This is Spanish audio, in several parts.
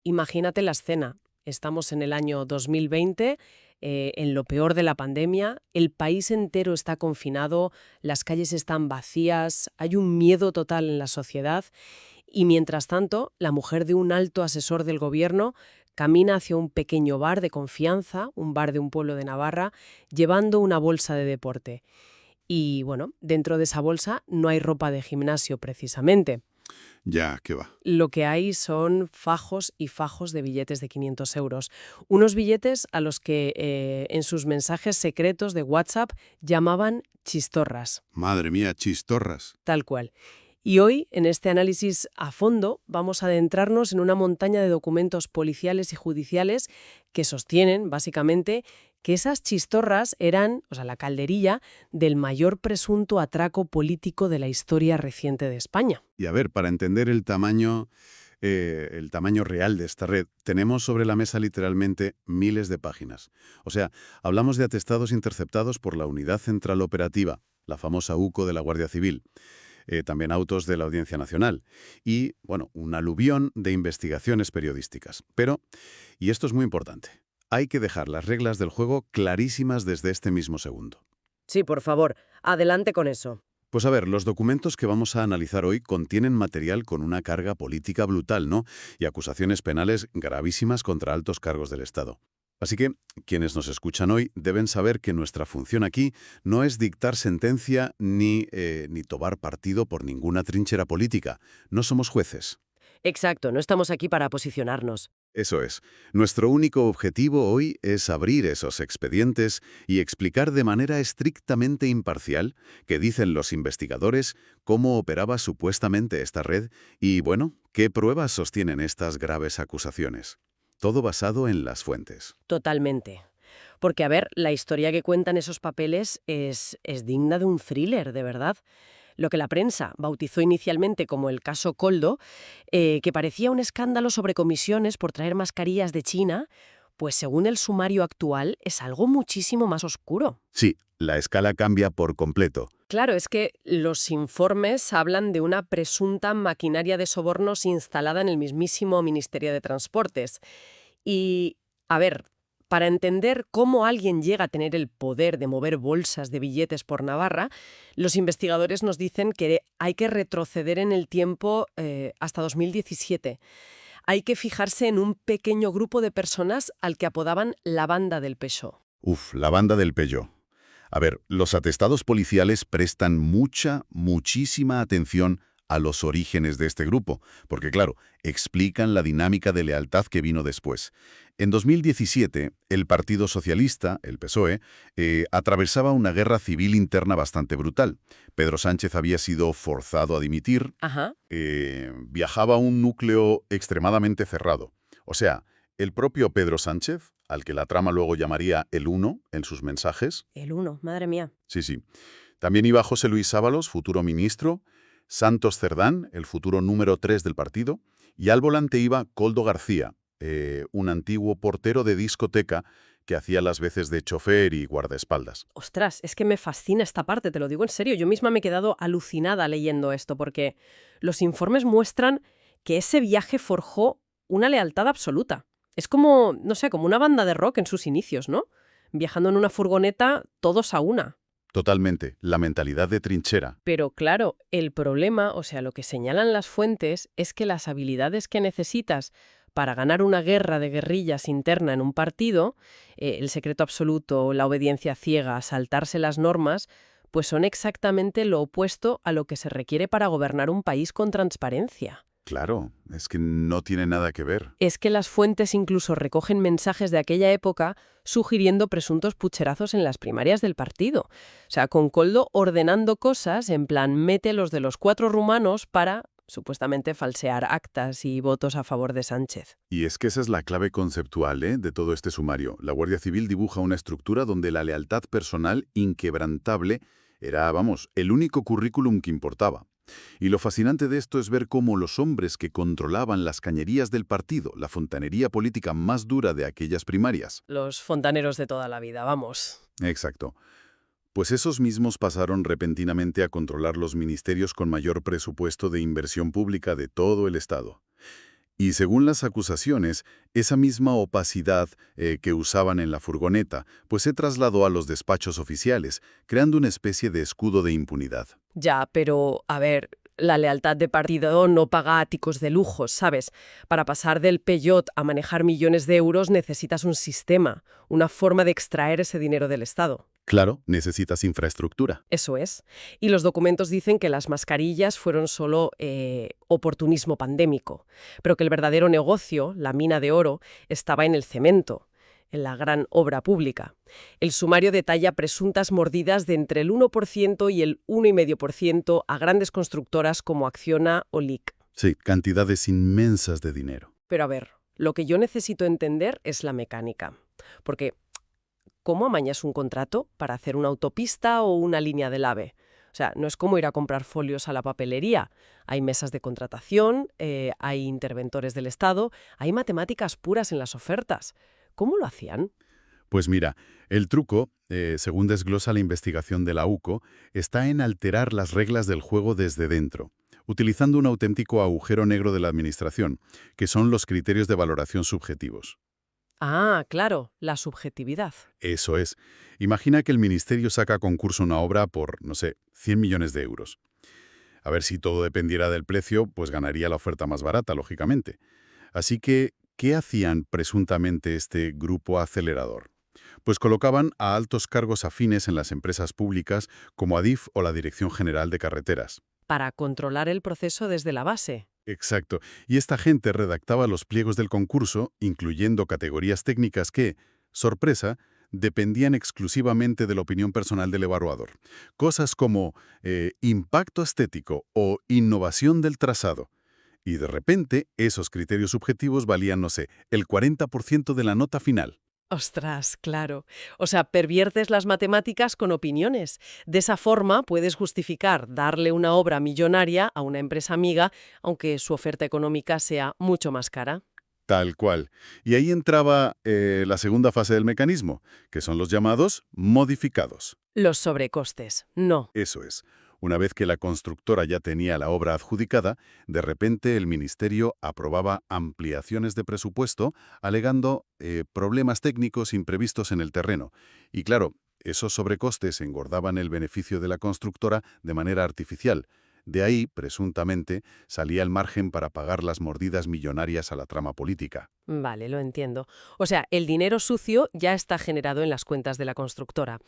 Imagínate la escena. Estamos en el año 2020, en lo peor de la pandemia, el país entero está confinado, las calles están vacías, hay un miedo total en la sociedad y mientras tanto, la mujer de un alto asesor del gobierno camina hacia un pequeño bar de confianza, un bar de un pueblo de Navarra, llevando una bolsa de deporte. Y bueno, dentro de esa bolsa no hay ropa de gimnasio precisamente. Ya, ¿qué va? Lo que hay son fajos y fajos de billetes de 500 euros. Unos billetes a los que en sus mensajes secretos de WhatsApp llamaban chistorras, Madre mía, chistorras. tal cual. Y hoy, en este análisis a fondo, vamos a adentrarnos en una montaña de documentos policiales y judiciales que sostienen, básicamente, que esas chistorras eran, o sea, la calderilla, del mayor presunto atraco político de la historia reciente de España. Y a ver, para entender el tamaño real de esta red, tenemos sobre la mesa literalmente miles de páginas. O sea, hablamos de atestados interceptados por la Unidad Central Operativa, la famosa UCO de la Guardia Civil, también autos de la Audiencia Nacional y, bueno, un aluvión de investigaciones periodísticas. Pero, y esto es muy importante, hay que dejar las reglas del juego clarísimas desde este mismo segundo. Sí, por favor, adelante con eso. Pues a ver, los documentos que vamos a analizar hoy contienen material con una carga política brutal, ¿no? Y acusaciones penales gravísimas contra altos cargos del Estado. Así que, quienes nos escuchan hoy deben saber que nuestra función aquí no es dictar sentencia ni tomar partido por ninguna trinchera política. No somos jueces. Exacto, no estamos aquí para posicionarnos. Eso es. Nuestro único objetivo hoy es abrir esos expedientes y explicar de manera estrictamente imparcial, que dicen los investigadores, cómo operaba supuestamente esta red y, bueno, qué pruebas sostienen estas graves acusaciones. Todo basado en las fuentes. Totalmente. Porque, a ver, la historia que cuentan esos papeles es digna de un thriller, de verdad. Lo que la prensa bautizó inicialmente como el caso Coldo, que parecía un escándalo sobre comisiones por traer mascarillas de China, pues según el sumario actual es algo muchísimo más oscuro. Sí, la escala cambia por completo. Claro, es que los informes hablan de una presunta maquinaria de sobornos instalada en el mismísimo Ministerio de Transportes. Y, a ver, para entender cómo alguien llega a tener el poder de mover bolsas de billetes por Navarra, los investigadores nos dicen que hay que retroceder en el tiempo hasta 2017. Hay que fijarse en un pequeño grupo de personas al que apodaban la banda del PSOE. Uf, la banda del Pello. A ver, los atestados policiales prestan muchísima atención a los orígenes de este grupo, porque claro, explican la dinámica de lealtad que vino después. En 2017, el Partido Socialista, el PSOE, atravesaba una guerra civil interna bastante brutal. Pedro Sánchez había sido forzado a dimitir, Ajá. viajaba un núcleo extremadamente cerrado. O sea, el propio Pedro Sánchez, al que la trama luego llamaría el Uno en sus mensajes. El uno, madre mía. Sí, sí. También iba José Luis Ábalos, futuro ministro, Santos Cerdán, el futuro número 3 del partido, y al volante iba Koldo García, un antiguo portero de discoteca que hacía las veces de chofer y guardaespaldas. Ostras, es que me fascina esta parte, te lo digo en serio. Yo misma me he quedado alucinada leyendo esto, porque los informes muestran que ese viaje forjó una lealtad absoluta. Es como, no sé, como una banda de rock en sus inicios, ¿no? Viajando en una furgoneta, todos a una. Totalmente, la mentalidad de trinchera. Pero claro, el problema, o sea, lo que señalan las fuentes, es que las habilidades que necesitas para ganar una guerra de guerrillas interna en un partido, el secreto absoluto, la obediencia ciega, saltarse las normas, pues son exactamente lo opuesto a lo que se requiere para gobernar un país con transparencia. Claro, es que no tiene nada que ver. Es que las fuentes incluso recogen mensajes de aquella época sugiriendo presuntos pucherazos en las primarias del partido. O sea, con Koldo ordenando cosas en plan mete los de los 4 rumanos para, supuestamente, falsear actas y votos a favor de Sánchez. Y es que esa es la clave conceptual, de todo este sumario. La Guardia Civil dibuja una estructura donde la lealtad personal inquebrantable era, vamos, el único currículum que importaba. Y lo fascinante de esto es ver cómo los hombres que controlaban las cañerías del partido, la fontanería política más dura de aquellas primarias. Los fontaneros de toda la vida, vamos. Exacto. Pues esos mismos pasaron repentinamente a controlar los ministerios con mayor presupuesto de inversión pública de todo el Estado. Y según las acusaciones, esa misma opacidad que usaban en la furgoneta, pues se trasladó a los despachos oficiales, creando una especie de escudo de impunidad. Ya, pero, a ver, la lealtad de partido no paga áticos de lujos, ¿sabes? Para pasar del Peugeot a manejar millones de euros necesitas un sistema, una forma de extraer ese dinero del Estado. Claro, necesitas infraestructura. Eso es. Y los documentos dicen que las mascarillas fueron solo oportunismo pandémico, pero que el verdadero negocio, la mina de oro, estaba en el cemento, en la gran obra pública. El sumario detalla presuntas mordidas de entre el 1% y el 1,5% a grandes constructoras como Acciona o LIC. Sí, cantidades inmensas de dinero. Pero a ver, lo que yo necesito entender es la mecánica. Porque ¿cómo amañas un contrato para hacer una autopista o una línea del AVE? O sea, no es como ir a comprar folios a la papelería. Hay mesas de contratación, hay interventores del Estado, hay matemáticas puras en las ofertas. ¿Cómo lo hacían? Pues mira, el truco, según desglosa la investigación de la UCO, está en alterar las reglas del juego desde dentro, utilizando un auténtico agujero negro de la administración, que son los criterios de valoración subjetivos. Ah, claro, la subjetividad. Eso es. Imagina que el ministerio saca a concurso una obra por, no sé, 100 millones de euros. A ver, si todo dependiera del precio, pues ganaría la oferta más barata, lógicamente. Así que, ¿qué hacían presuntamente este grupo acelerador? Pues colocaban a altos cargos afines en las empresas públicas como Adif o la Dirección General de Carreteras. Para controlar el proceso desde la base. Exacto. Y esta gente redactaba los pliegos del concurso, incluyendo categorías técnicas que, sorpresa, dependían exclusivamente de la opinión personal del evaluador. Cosas como impacto estético o innovación del trazado. Y de repente, esos criterios subjetivos valían, no sé, el 40% de la nota final. Ostras, claro. O sea, perviertes las matemáticas con opiniones. De esa forma puedes justificar darle una obra millonaria a una empresa amiga, aunque su oferta económica sea mucho más cara. Tal cual. Y ahí entraba la segunda fase del mecanismo, que son los llamados modificados. Los sobrecostes, no. Eso es. Una vez que la constructora ya tenía la obra adjudicada, de repente el ministerio aprobaba ampliaciones de presupuesto, alegando problemas técnicos imprevistos en el terreno. Y claro, esos sobrecostes engordaban el beneficio de la constructora de manera artificial. De ahí, presuntamente, salía el margen para pagar las mordidas millonarias a la trama política. Vale, lo entiendo. O sea, el dinero sucio ya está generado en las cuentas de la constructora.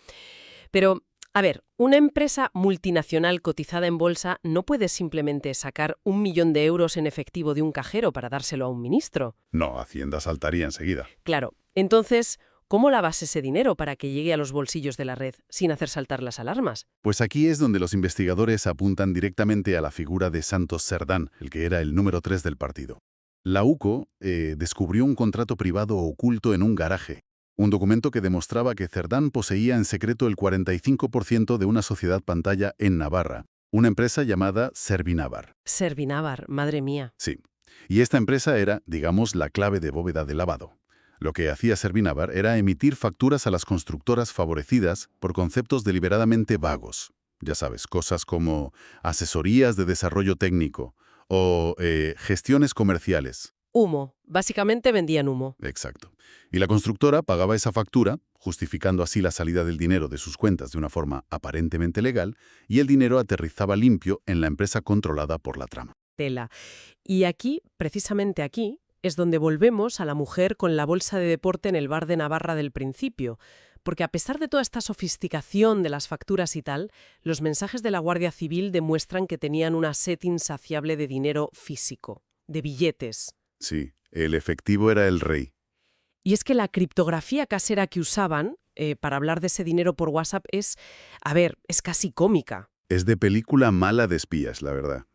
Pero, a ver, una empresa multinacional cotizada en bolsa no puede simplemente sacar 1 millón de euros en efectivo de un cajero para dárselo a un ministro. No, Hacienda saltaría enseguida. Claro, entonces, ¿cómo lavas ese dinero para que llegue a los bolsillos de la red sin hacer saltar las alarmas? Pues aquí es donde los investigadores apuntan directamente a la figura de Santos Cerdán, el que era el número 3 del partido. La UCO descubrió un contrato privado oculto en un garaje, un documento que demostraba que Cerdán poseía en secreto el 45% de una sociedad pantalla en Navarra, una empresa llamada Servinavar. Servinávar, madre mía. Sí, y esta empresa era, digamos, la clave de bóveda de lavado. Lo que hacía Servinavar era emitir facturas a las constructoras favorecidas por conceptos deliberadamente vagos. Ya sabes, cosas como asesorías de desarrollo técnico o gestiones comerciales. Humo. Básicamente vendían humo. Exacto. Y la constructora pagaba esa factura, justificando así la salida del dinero de sus cuentas de una forma aparentemente legal, y el dinero aterrizaba limpio en la empresa controlada por la trama. Tela. Y aquí, precisamente aquí, es donde volvemos a la mujer con la bolsa de deporte en el bar de Navarra del principio. Porque a pesar de toda esta sofisticación de las facturas y tal, los mensajes de la Guardia Civil demuestran que tenían una sed insaciable de dinero físico, de billetes. Sí, el efectivo era el rey. Y es que la criptografía casera que usaban para hablar de ese dinero por WhatsApp es, a ver, es casi cómica. Es de película mala de espías, la verdad.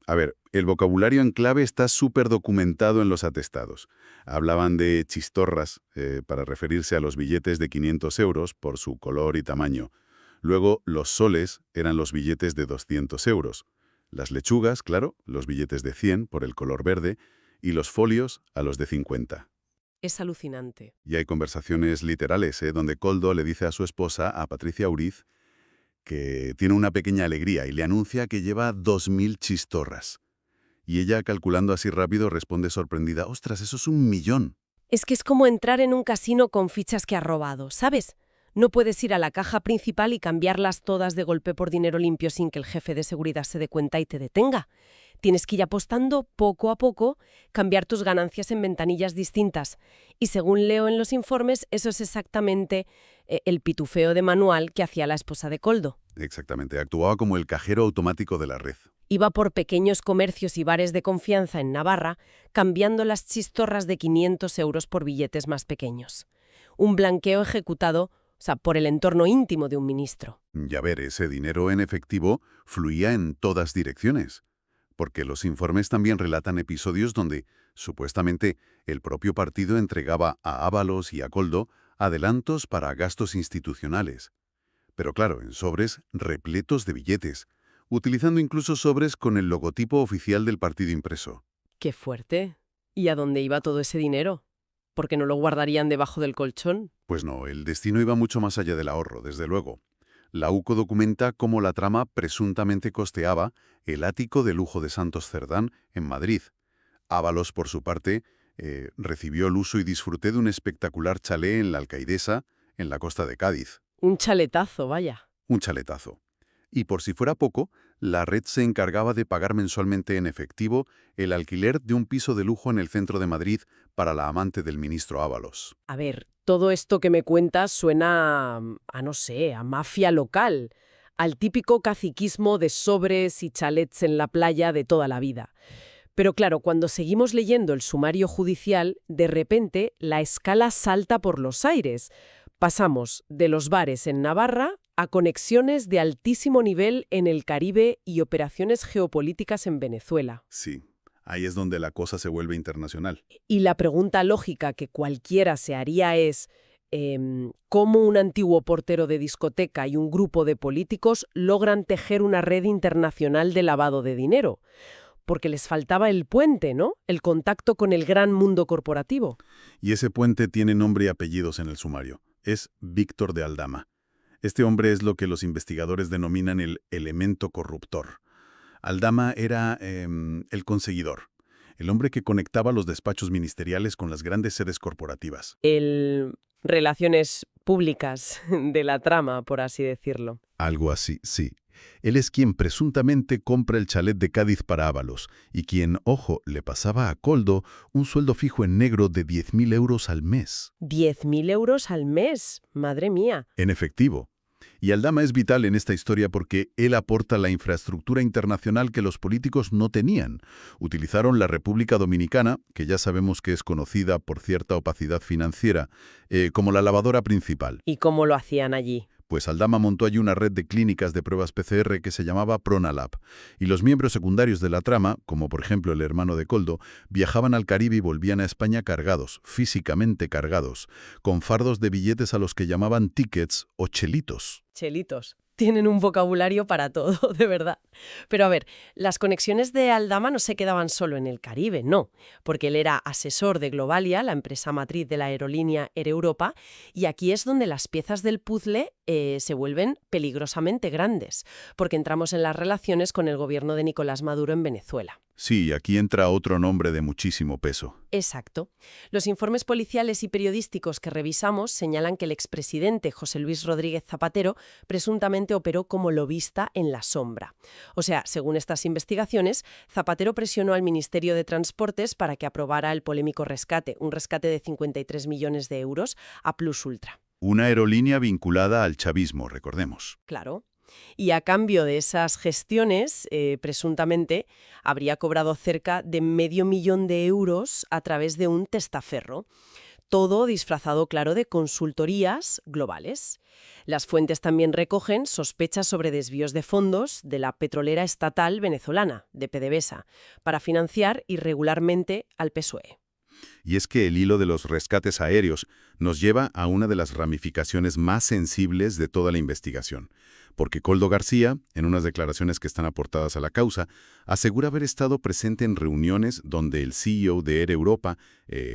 A ver, el vocabulario en clave está súper documentado en los atestados. Hablaban de chistorras para referirse a los billetes de 500 euros por su color y tamaño. Luego, los soles eran los billetes de 200 euros. Las lechugas, claro, los billetes de 100 por el color verde, y los folios a los de 50. Es alucinante. Y hay conversaciones literales, donde Koldo le dice a su esposa, a Patricia Uriz, que tiene una pequeña alegría y le anuncia que lleva 2000 chistorras. Y ella, calculando así rápido, responde sorprendida, «¡Ostras, eso es 1.000.000!». Es que es como entrar en un casino con fichas que has robado, ¿sabes? No puedes ir a la caja principal y cambiarlas todas de golpe por dinero limpio sin que el jefe de seguridad se dé cuenta y te detenga. Tienes que ir apostando poco a poco, cambiar tus ganancias en ventanillas distintas. Y según leo en los informes, eso es exactamente el pitufeo de manual que hacía la esposa de Koldo. Exactamente, actuaba como el cajero automático de la red. Iba por pequeños comercios y bares de confianza en Navarra, cambiando las chistorras de 500 euros por billetes más pequeños. Un blanqueo ejecutado, por el entorno íntimo de un ministro. Y a ver, ese dinero en efectivo fluía en todas direcciones. Porque los informes también relatan episodios donde, supuestamente, el propio partido entregaba a Ábalos y a Koldo adelantos para gastos institucionales. Pero claro, en sobres repletos de billetes, utilizando incluso sobres con el logotipo oficial del partido impreso. ¡Qué fuerte! ¿Y a dónde iba todo ese dinero? ¿Por qué no lo guardarían debajo del colchón? Pues no, el destino iba mucho más allá del ahorro, desde luego. La UCO documenta cómo la trama presuntamente costeaba el ático de lujo de Santos Cerdán en Madrid. Ábalos, por su parte, recibió el uso y disfruté de un espectacular chalet en la Alcaidesa, en la costa de Cádiz. Un chaletazo, vaya. Un chaletazo. Y por si fuera poco, la red se encargaba de pagar mensualmente en efectivo el alquiler de un piso de lujo en el centro de Madrid para la amante del ministro Ábalos. A ver, todo esto que me cuentas suena no sé, a mafia local, al típico caciquismo de sobres y chalets en la playa de toda la vida. Pero claro, cuando seguimos leyendo el sumario judicial, de repente la escala salta por los aires. Pasamos de los bares en Navarra a conexiones de altísimo nivel en el Caribe y operaciones geopolíticas en Venezuela. Sí, ahí es donde la cosa se vuelve internacional. Y la pregunta lógica que cualquiera se haría es, ¿cómo un antiguo portero de discoteca y un grupo de políticos logran tejer una red internacional de lavado de dinero? Porque les faltaba el puente, ¿no? El contacto con el gran mundo corporativo. Y ese puente tiene nombre y apellidos en el sumario. Es Víctor de Aldama. Este hombre es lo que los investigadores denominan el elemento corruptor. Aldama era el conseguidor, el hombre que conectaba los despachos ministeriales con las grandes sedes corporativas. El relaciones públicas de la trama, por así decirlo. Algo así, sí. Él es quien presuntamente compra el chalet de Cádiz para Ábalos y quien, ojo, le pasaba a Koldo un sueldo fijo en negro de 10.000 euros al mes. ¿10.000 euros al mes? Madre mía. En efectivo. Y Aldama es vital en esta historia porque él aporta la infraestructura internacional que los políticos no tenían. Utilizaron la República Dominicana, que ya sabemos que es conocida por cierta opacidad financiera, como la lavadora principal. ¿Y cómo lo hacían allí? Pues Aldama montó allí una red de clínicas de pruebas PCR que se llamaba Pronalab, y los miembros secundarios de la trama, como por ejemplo el hermano de Koldo, viajaban al Caribe y volvían a España cargados, físicamente cargados, con fardos de billetes a los que llamaban tickets o chelitos. Chelitos. Tienen un vocabulario para todo, de verdad. Pero a ver, las conexiones de Aldama no se quedaban solo en el Caribe, no, porque él era asesor de Globalia, la empresa matriz de la aerolínea Air Europa, y aquí es donde las piezas del puzzle se vuelven peligrosamente grandes, porque entramos en las relaciones con el gobierno de Nicolás Maduro en Venezuela. Sí, aquí entra otro nombre de muchísimo peso. Exacto. Los informes policiales y periodísticos que revisamos señalan que el expresidente José Luis Rodríguez Zapatero presuntamente operó como lobista en la sombra. O sea, según estas investigaciones, Zapatero presionó al Ministerio de Transportes para que aprobara el polémico rescate, un rescate de 53 millones de euros a Plus Ultra. Una aerolínea vinculada al chavismo, recordemos. Claro. Y a cambio de esas gestiones, presuntamente, habría cobrado cerca de 500.000 de euros a través de un testaferro. Todo disfrazado, claro, de consultorías globales. Las fuentes también recogen sospechas sobre desvíos de fondos de la petrolera estatal venezolana, de PDVSA, para financiar irregularmente al PSOE. Y es que el hilo de los rescates aéreos nos lleva a una de las ramificaciones más sensibles de toda la investigación. Porque Koldo García, en unas declaraciones que están aportadas a la causa, asegura haber estado presente en reuniones donde el CEO de Air Europa,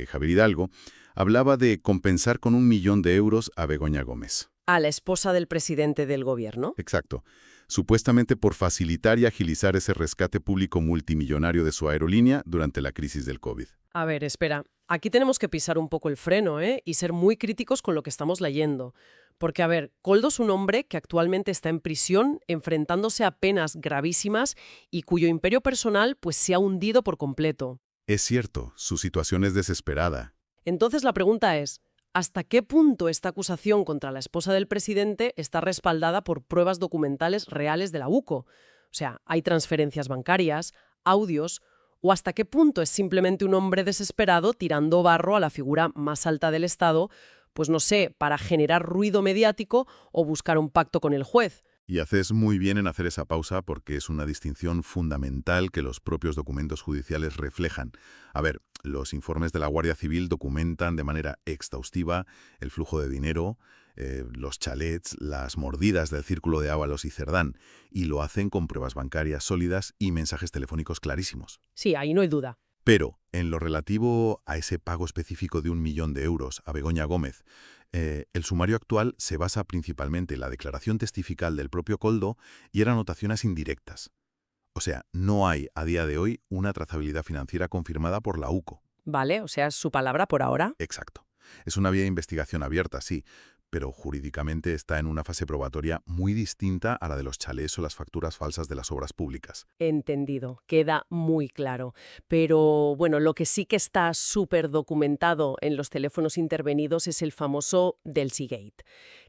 Javier Hidalgo, hablaba de compensar con 1 millón de euros a Begoña Gómez. A la esposa del presidente del gobierno. Exacto. supuestamente por facilitar y agilizar ese rescate público multimillonario de su aerolínea durante la crisis del COVID. A ver, espera. Aquí tenemos que pisar un poco el freno, ¿eh? Y ser muy críticos con lo que estamos leyendo. Porque, a ver, Koldo es un hombre que actualmente está en prisión, enfrentándose a penas gravísimas y cuyo imperio personal pues se ha hundido por completo. Es cierto, su situación es desesperada. Entonces la pregunta es, ¿hasta qué punto esta acusación contra la esposa del presidente está respaldada por pruebas documentales reales de la UCO? O sea, ¿hay transferencias bancarias, audios, o hasta qué punto es simplemente un hombre desesperado tirando barro a la figura más alta del Estado, pues no sé, para generar ruido mediático o buscar un pacto con el juez? Y haces muy bien en hacer esa pausa porque es una distinción fundamental que los propios documentos judiciales reflejan. A ver, los informes de la Guardia Civil documentan de manera exhaustiva el flujo de dinero, los chalets, las mordidas del círculo de Ábalos y Cerdán, y lo hacen con pruebas bancarias sólidas y mensajes telefónicos clarísimos. Sí, ahí no hay duda. Pero, en lo relativo a ese pago específico de 1 millón de euros a Begoña Gómez, el sumario actual se basa principalmente en la declaración testifical del propio Koldo y en anotaciones indirectas. O sea, no hay, a día de hoy, una trazabilidad financiera confirmada por la UCO. Vale, o sea, es su palabra por ahora. Exacto. Es una vía de investigación abierta, sí, pero jurídicamente está en una fase probatoria muy distinta a la de los chalés o las facturas falsas de las obras públicas. Entendido, queda muy claro. Pero bueno, lo que sí que está súper documentado en los teléfonos intervenidos es el famoso Delsigate,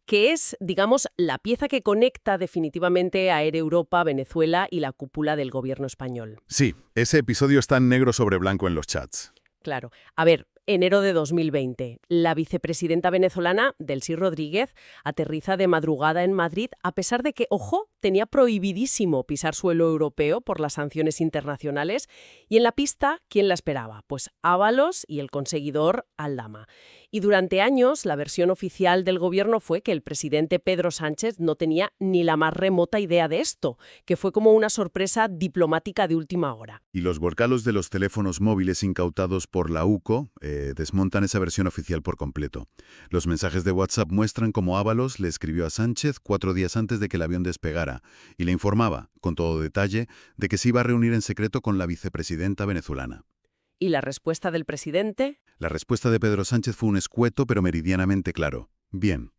que es, digamos, la pieza que conecta definitivamente a Air Europa, Venezuela y la cúpula del gobierno español. Sí, ese episodio está en negro sobre blanco en los chats. Claro. A ver, enero de 2020, la vicepresidenta venezolana, Delcy Rodríguez, aterriza de madrugada en Madrid a pesar de que, ojo, tenía prohibidísimo pisar suelo europeo por las sanciones internacionales. Y en la pista, ¿quién la esperaba? Pues Ábalos y el conseguidor Aldama. Y durante años, la versión oficial del gobierno fue que el presidente Pedro Sánchez no tenía ni la más remota idea de esto, que fue como una sorpresa diplomática de última hora. Y los volcalos de los teléfonos móviles incautados por la UCO desmontan esa versión oficial por completo. Los mensajes de WhatsApp muestran cómo Ábalos le escribió a Sánchez 4 días antes de que el avión despegara y le informaba, con todo detalle, de que se iba a reunir en secreto con la vicepresidenta venezolana. ¿Y la respuesta del presidente? La respuesta de Pedro Sánchez fue un escueto pero meridianamente claro. Bien.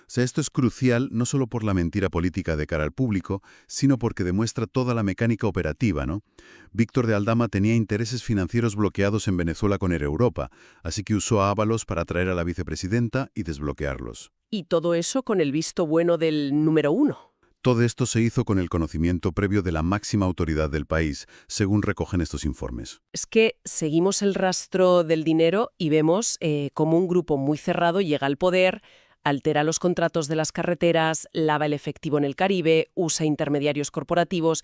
O sea, esto es crucial no solo por la mentira política de cara al público, sino porque demuestra toda la mecánica operativa, ¿no? Víctor de Aldama tenía intereses financieros bloqueados en Venezuela con Air Europa, así que usó a Ábalos para atraer a la vicepresidenta y desbloquearlos. Y todo eso con el visto bueno del número 1. Todo esto se hizo con el conocimiento previo de la máxima autoridad del país, según recogen estos informes. Es que seguimos el rastro del dinero y vemos cómo un grupo muy cerrado llega al poder, altera los contratos de las carreteras, lava el efectivo en el Caribe, usa intermediarios corporativos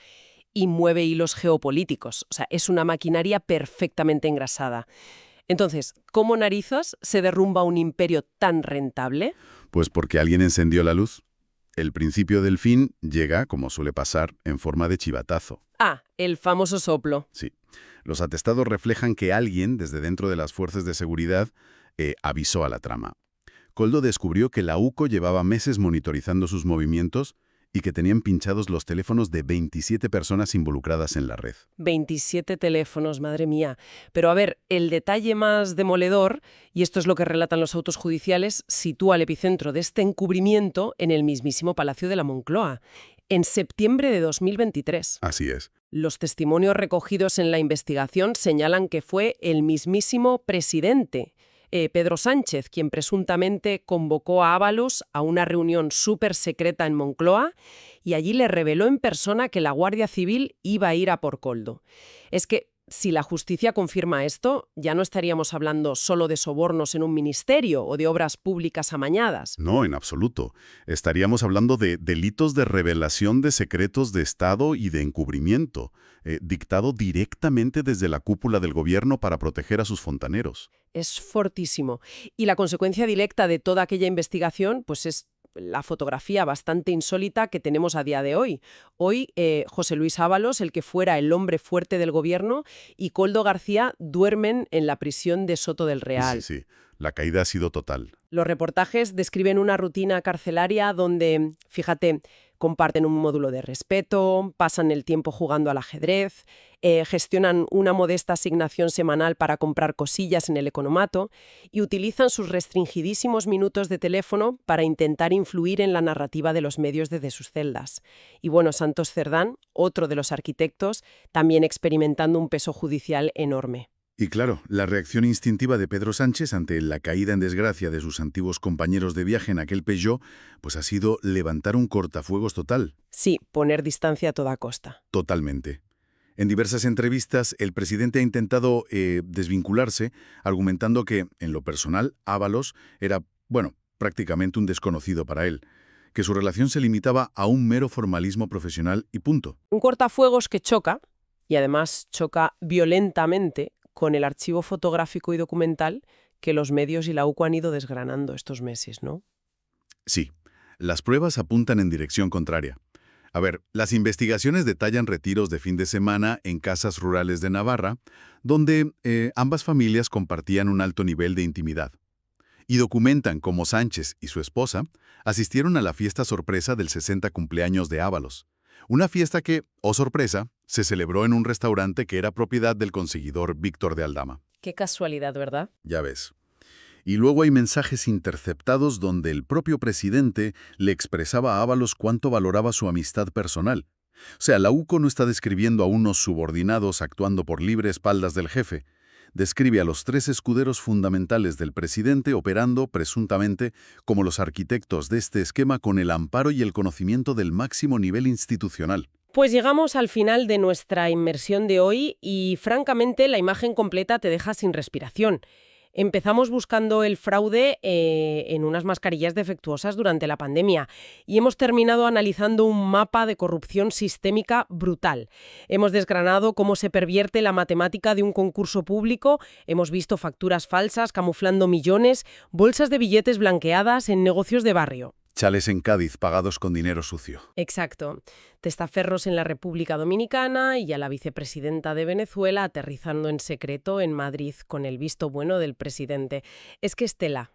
y mueve hilos geopolíticos. O sea, es una maquinaria perfectamente engrasada. Entonces, ¿cómo narizas se derrumba un imperio tan rentable? Pues porque alguien encendió la luz. El principio del fin llega, como suele pasar, en forma de chivatazo. Ah, el famoso soplo. Sí. Los atestados reflejan que alguien, desde dentro de las fuerzas de seguridad, avisó a la trama. Koldo descubrió que la UCO llevaba meses monitorizando sus movimientos y que tenían pinchados los teléfonos de 27 personas involucradas en la red. 27 teléfonos, madre mía. Pero a ver, el detalle más demoledor, y esto es lo que relatan los autos judiciales, sitúa el epicentro de este encubrimiento en el mismísimo Palacio de la Moncloa, en septiembre de 2023. Así es. Los testimonios recogidos en la investigación señalan que fue el mismísimo presidente, Pedro Sánchez, quien presuntamente convocó a Ábalos a una reunión súper secreta en Moncloa y allí le reveló en persona que la Guardia Civil iba a ir a por Koldo. Es que si la justicia confirma esto, ya no estaríamos hablando solo de sobornos en un ministerio o de obras públicas amañadas. No, en absoluto. Estaríamos hablando de delitos de revelación de secretos de Estado y de encubrimiento, dictado directamente desde la cúpula del gobierno para proteger a sus fontaneros. Es fortísimo. Y la consecuencia directa de toda aquella investigación, pues es la fotografía bastante insólita que tenemos a día de hoy. Hoy, José Luis Ábalos, el que fuera el hombre fuerte del gobierno, y Koldo García duermen en la prisión de Soto del Real. Sí, sí. La caída ha sido total. Los reportajes describen una rutina carcelaria donde, fíjate, Comparten un módulo de respeto, pasan el tiempo jugando al ajedrez, gestionan una modesta asignación semanal para comprar cosillas en el economato y utilizan sus restringidísimos minutos de teléfono para intentar influir en la narrativa de los medios desde sus celdas. Y bueno, Santos Cerdán, otro de los arquitectos, también experimentando un peso judicial enorme. Y claro, la reacción instintiva de Pedro Sánchez ante la caída en desgracia de sus antiguos compañeros de viaje en aquel Peugeot, pues ha sido levantar un cortafuegos total. Sí, poner distancia a toda costa. Totalmente. En diversas entrevistas, el presidente ha intentado desvincularse, argumentando que, en lo personal, Ábalos era, bueno, prácticamente un desconocido para él, que su relación se limitaba a un mero formalismo profesional y punto. Un cortafuegos que choca, y además choca violentamente, con el archivo fotográfico y documental que los medios y la UCO han ido desgranando estos meses, ¿no? Sí, las pruebas apuntan en dirección contraria. A ver, las investigaciones detallan retiros de fin de semana en casas rurales de Navarra, donde ambas familias compartían un alto nivel de intimidad. Y documentan cómo Sánchez y su esposa asistieron a la fiesta sorpresa del 60 cumpleaños de Ábalos. Una fiesta que, oh sorpresa, se celebró en un restaurante que era propiedad del conseguidor Víctor de Aldama. Qué casualidad, ¿verdad? Ya ves. Y luego hay mensajes interceptados donde el propio presidente le expresaba a Ábalos cuánto valoraba su amistad personal. O sea, la UCO no está describiendo a unos subordinados actuando por libre espaldas del jefe. Describe a los 3 escuderos fundamentales del presidente operando, presuntamente, como los arquitectos de este esquema con el amparo y el conocimiento del máximo nivel institucional. Pues llegamos al final de nuestra inmersión de hoy y, francamente, la imagen completa te deja sin respiración. Empezamos buscando el fraude en unas mascarillas defectuosas durante la pandemia y hemos terminado analizando un mapa de corrupción sistémica brutal. Hemos desgranado cómo se pervierte la matemática de un concurso público, hemos visto facturas falsas camuflando millones, bolsas de billetes blanqueadas en negocios de barrio. Chales en Cádiz pagados con dinero sucio. Exacto. Testaferros en la República Dominicana y a la vicepresidenta de Venezuela aterrizando en secreto en Madrid con el visto bueno del presidente. Es que es tela.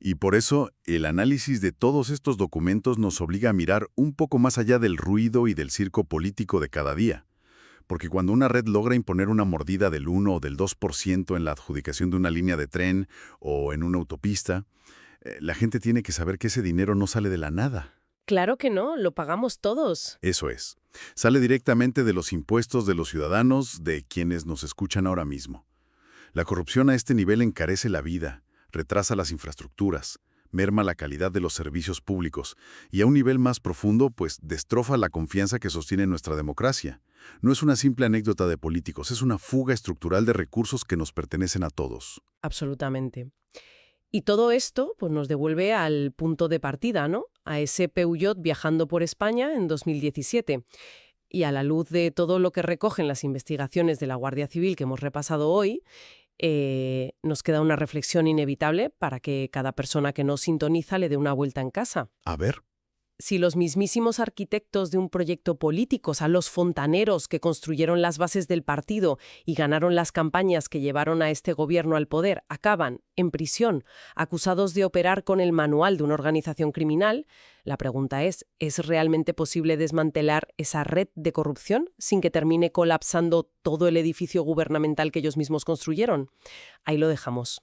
Y por eso, el análisis de todos estos documentos nos obliga a mirar un poco más allá del ruido y del circo político de cada día. Porque cuando una red logra imponer una mordida del 1 o del 2% en la adjudicación de una línea de tren o en una autopista, la gente tiene que saber que ese dinero no sale de la nada. Claro que no, lo pagamos todos. Eso es. Sale directamente de los impuestos de los ciudadanos, de quienes nos escuchan ahora mismo. La corrupción a este nivel encarece la vida, retrasa las infraestructuras, merma la calidad de los servicios públicos y a un nivel más profundo, pues destroza la confianza que sostiene nuestra democracia. No es una simple anécdota de políticos, es una fuga estructural de recursos que nos pertenecen a todos. Absolutamente. Y todo esto pues, nos devuelve al punto de partida, ¿no? A ese Peugeot viajando por España en 2017. Y a la luz de todo lo que recogen las investigaciones de la Guardia Civil que hemos repasado hoy, nos queda una reflexión inevitable para que cada persona que nos sintoniza le dé una vuelta en casa. A ver. Si los mismísimos arquitectos de un proyecto político, o sea, los fontaneros que construyeron las bases del partido y ganaron las campañas que llevaron a este gobierno al poder, acaban en prisión, acusados de operar con el manual de una organización criminal, la pregunta ¿es realmente posible desmantelar esa red de corrupción sin que termine colapsando todo el edificio gubernamental que ellos mismos construyeron? Ahí lo dejamos.